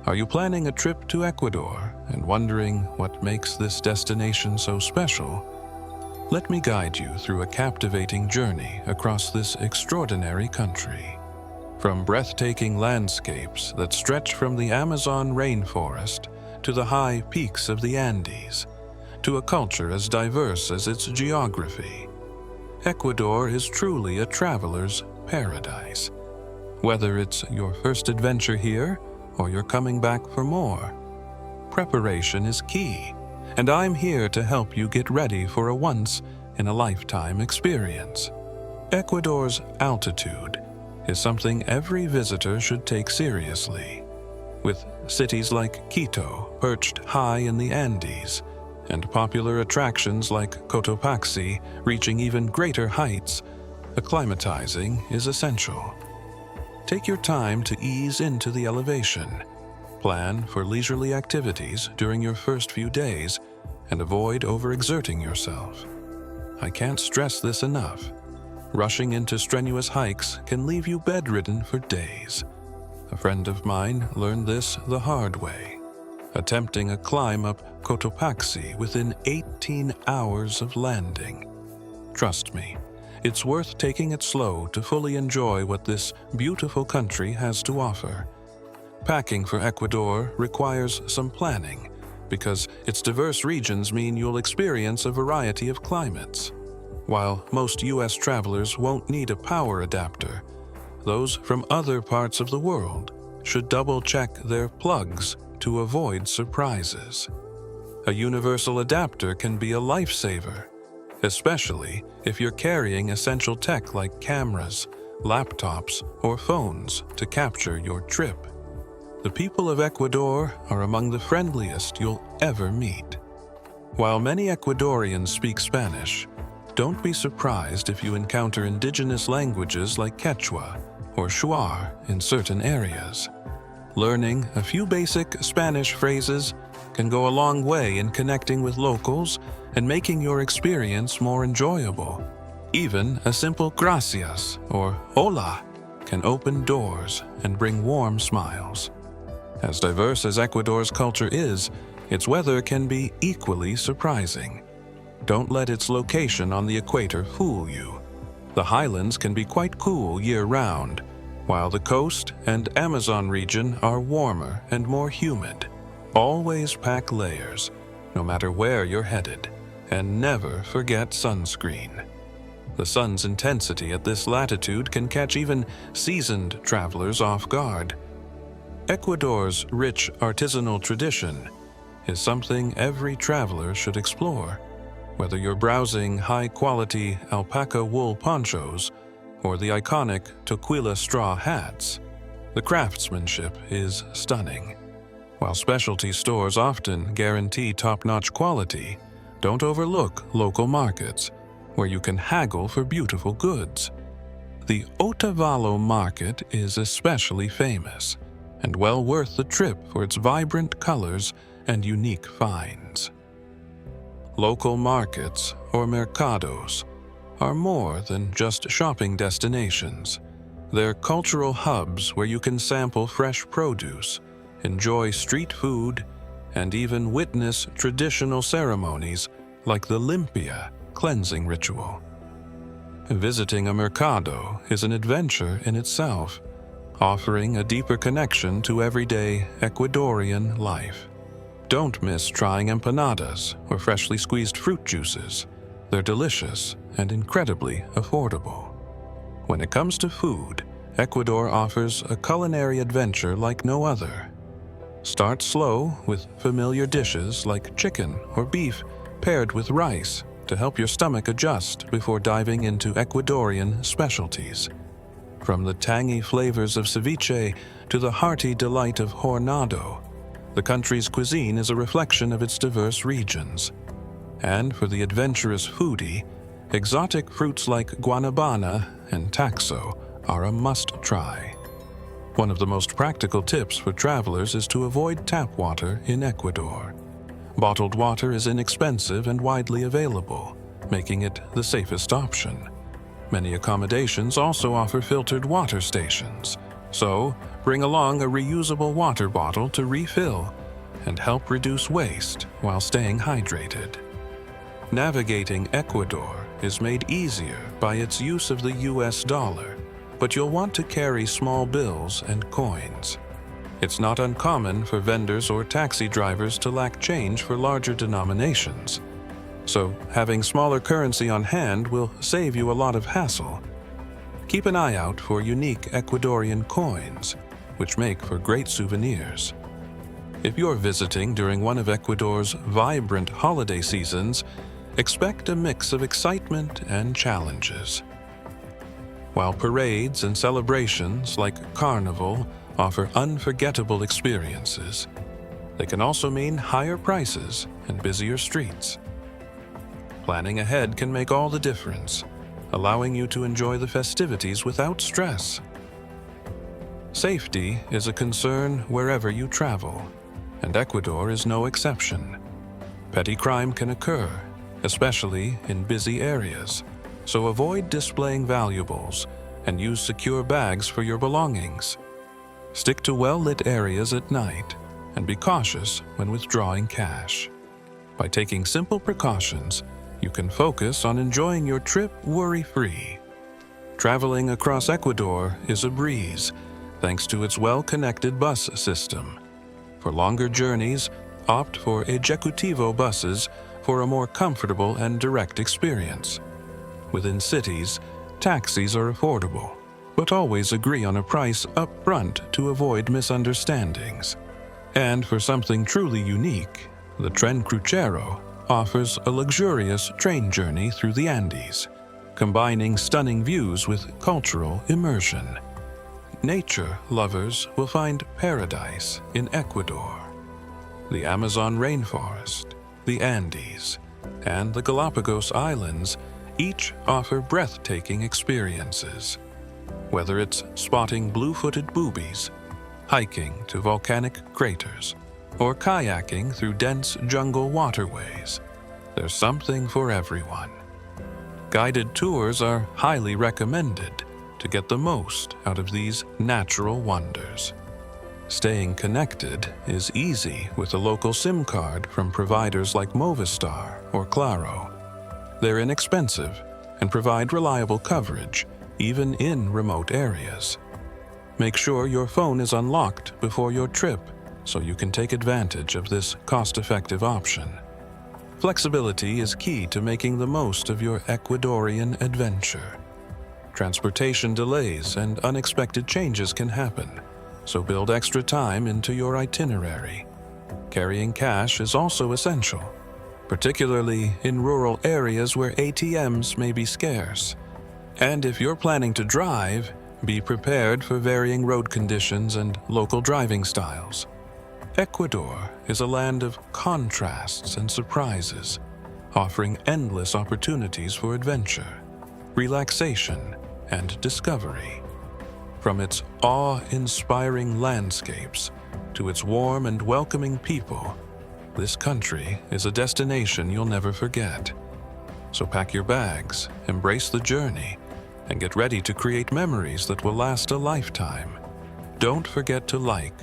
Are you planning a trip to Ecuador and wondering what makes this destination so special? Let me guide you through a captivating journey across this extraordinary country. From breathtaking landscapes that stretch from the Amazon rainforest to the high peaks of the Andes, to a culture as diverse as its geography, Ecuador is truly a traveler's paradise. Whether it's your first adventure here or you're coming back for more, preparation is key, and I'm here to help you get ready for a once-in-a-lifetime experience. Ecuador's altitude is something every visitor should take seriously. With cities like Quito perched high in the Andes, and popular attractions like Cotopaxi reaching even greater heights, acclimatizing is essential. Take your time to ease into the elevation. Plan for leisurely activities during your first few days and avoid overexerting yourself. I can't stress this enough. Rushing into strenuous hikes can leave you bedridden for days. A friend of mine learned this the hard way, attempting a climb up Cotopaxi within 18 hours of landing. Trust me, it's worth taking it slow to fully enjoy what this beautiful country has to offer. Packing for Ecuador requires some planning, because its diverse regions mean you'll experience a variety of climates. While most U.S. travelers won't need a power adapter, those from other parts of the world should double-check their plugs to avoid surprises. A universal adapter can be a lifesaver, especially if you're carrying essential tech like cameras, laptops, or phones to capture your trip. The people of Ecuador are among the friendliest you'll ever meet. While many Ecuadorians speak Spanish, don't be surprised if you encounter indigenous languages like Quechua or Shuar in certain areas. Learning a few basic Spanish phrases can go a long way in connecting with locals and making your experience more enjoyable. Even a simple gracias or hola can open doors and bring warm smiles. As diverse as Ecuador's culture is, its weather can be equally surprising. Don't let its location on the equator fool you. The highlands can be quite cool year-round, while the coast and Amazon region are warmer and more humid. Always pack layers, no matter where you're headed, and never forget sunscreen. The sun's intensity at this latitude can catch even seasoned travelers off guard. Ecuador's rich artisanal tradition is something every traveler should explore. Whether you're browsing high-quality alpaca wool ponchos or the iconic Toquila straw hats, the craftsmanship is stunning. While specialty stores often guarantee top-notch quality, don't overlook local markets where you can haggle for beautiful goods. The Otavalo market is especially famous and well worth the trip for its vibrant colors and unique finds. Local markets, or mercados, are more than just shopping destinations. They're cultural hubs where you can sample fresh produce, enjoy street food, and even witness traditional ceremonies like the limpia cleansing ritual. Visiting a mercado is an adventure in itself, offering a deeper connection to everyday Ecuadorian life. Don't miss trying empanadas or freshly squeezed fruit juices. They're delicious and incredibly affordable. When it comes to food, Ecuador offers a culinary adventure like no other. Start slow with familiar dishes like chicken or beef paired with rice to help your stomach adjust before diving into Ecuadorian specialties. From the tangy flavors of ceviche to the hearty delight of hornado, the country's cuisine is a reflection of its diverse regions. And for the adventurous foodie, exotic fruits like guanabana and taxo are a must-try. One of the most practical tips for travelers is to avoid tap water in Ecuador. Bottled water is inexpensive and widely available, making it the safest option. Many accommodations also offer filtered water stations, So, bring along a reusable water bottle to refill and help reduce waste while staying hydrated. Navigating Ecuador is made easier by its use of the US dollar, but you'll want to carry small bills and coins. It's not uncommon for vendors or taxi drivers to lack change for larger denominations, so having smaller currency on hand will save you a lot of hassle. Keep an eye out for unique Ecuadorian coins, which make for great souvenirs. If you're visiting during one of Ecuador's vibrant holiday seasons, expect a mix of excitement and challenges. While parades and celebrations like Carnival offer unforgettable experiences, they can also mean higher prices and busier streets. Planning ahead can make all the difference, allowing you to enjoy the festivities without stress. Safety is a concern wherever you travel, and Ecuador is no exception. Petty crime can occur, especially in busy areas, so avoid displaying valuables and use secure bags for your belongings. Stick to well-lit areas at night and be cautious when withdrawing cash. By taking simple precautions, you can focus on enjoying your trip worry-free. Traveling across Ecuador is a breeze, thanks to its well-connected bus system. For longer journeys, opt for Ejecutivo buses for a more comfortable and direct experience. Within cities, taxis are affordable, but always agree on a price up front to avoid misunderstandings. And for something truly unique, the Tren Crucero offers a luxurious train journey through the Andes, combining stunning views with cultural immersion. Nature lovers will find paradise in Ecuador. The Amazon rainforest, the Andes, and the Galapagos Islands each offer breathtaking experiences. Whether it's spotting blue-footed boobies, hiking to volcanic craters, or kayaking through dense jungle waterways, there's something for everyone. Guided tours are highly recommended to get the most out of these natural wonders. Staying connected is easy with a local SIM card from providers like Movistar or Claro. They're inexpensive and provide reliable coverage, even in remote areas. Make sure your phone is unlocked before your trip so you can take advantage of this cost-effective option. Flexibility is key to making the most of your Ecuadorian adventure. Transportation delays and unexpected changes can happen, so build extra time into your itinerary. Carrying cash is also essential, particularly in rural areas where ATMs may be scarce. And if you're planning to drive, be prepared for varying road conditions and local driving styles. Ecuador is a land of contrasts and surprises, offering endless opportunities for adventure, relaxation, and discovery. From its awe-inspiring landscapes to its warm and welcoming people, this country is a destination you'll never forget. So pack your bags, embrace the journey, and get ready to create memories that will last a lifetime. Don't forget to like,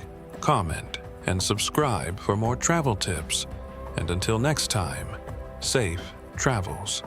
comment, and subscribe for more travel tips. And until next time, safe travels.